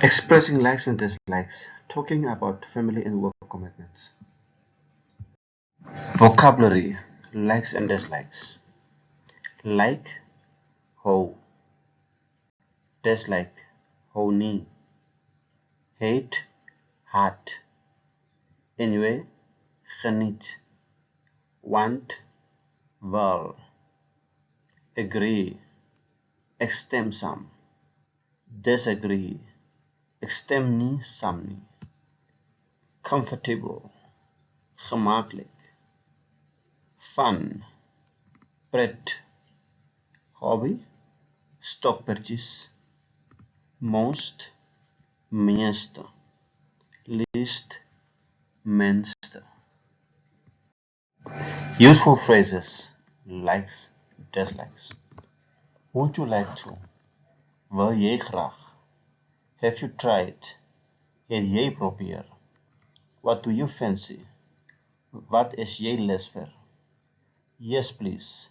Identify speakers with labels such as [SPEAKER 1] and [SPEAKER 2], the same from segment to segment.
[SPEAKER 1] Expressing likes and dislikes, talking about family and work commitments. Vocabulary, likes and dislikes. Like, hou. Dislike, hou nie. Hate, haat. Enjoy, geniet. Want, wil. Agree, ek stem saam. Disagree, ek stem nie saam nie. Comfortable, gemaklik. Fun, pret. Hobby, stokpertjies. Most, meeste. Least, minste. Useful phrases, likes, dislikes. Would you like to? Wil jy graag? Have you tried? Het jy probeer? What do you fancy? Wat is jy lus vir? Yes please.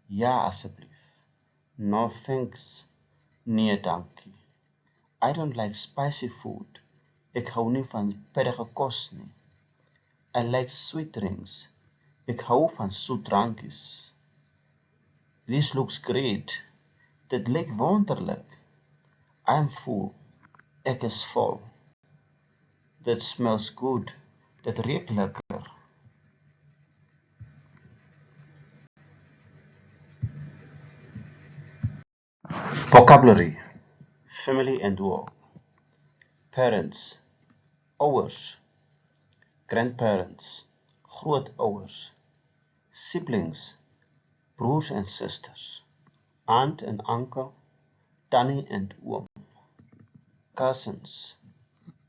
[SPEAKER 1] Ja asseblief. No thanks. Nee dankie. I don't like spicy food. Ek hou nie van pittige kos nie. I like sweet drinks. Ek hou van soet drankies. This looks great. Dit lyk wonderlik. I'm full. Ek is vol. That smells good. Dit reuk lekker. Vocabulary, family and work. Parents, ouers. Grandparents, grootouers. Siblings, broers and sisters. Aunt and uncle, tannie and oom. Cousins,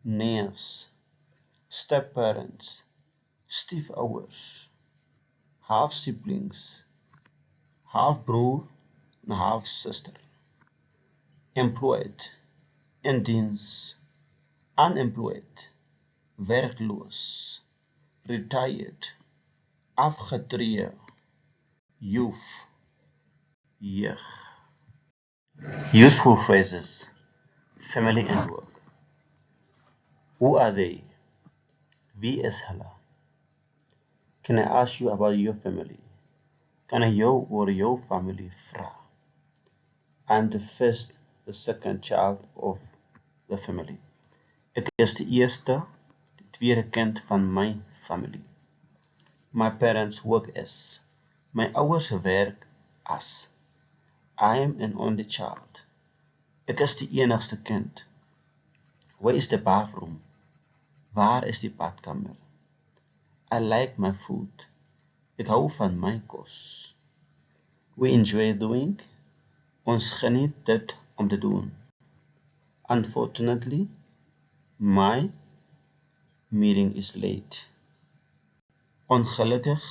[SPEAKER 1] neefs. Stepparents, stiefouers. Half siblings, half broer en half sister. Employed, in diens. Unemployed, werkloos. Retired, afgetree. Youth, jeug. Useful phrases, family and work. Who are they? Wie is hulle? Can I ask you about your family? Kan ek jou oor jou familie vra? I'm the first, the second child of the family. Ek is die eerste, die tweede kind van my familie. My parents work as. My ouers werk as. I am an only child. Ek is die enigste kind. Where is the bathroom? Waar is die badkamer? I like my food. Ek hou van my kos. We enjoy doing. Ons geniet dit om te doen. Unfortunately, my meeting is late. Ongelukkig,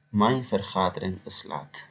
[SPEAKER 1] my vergadering is laat.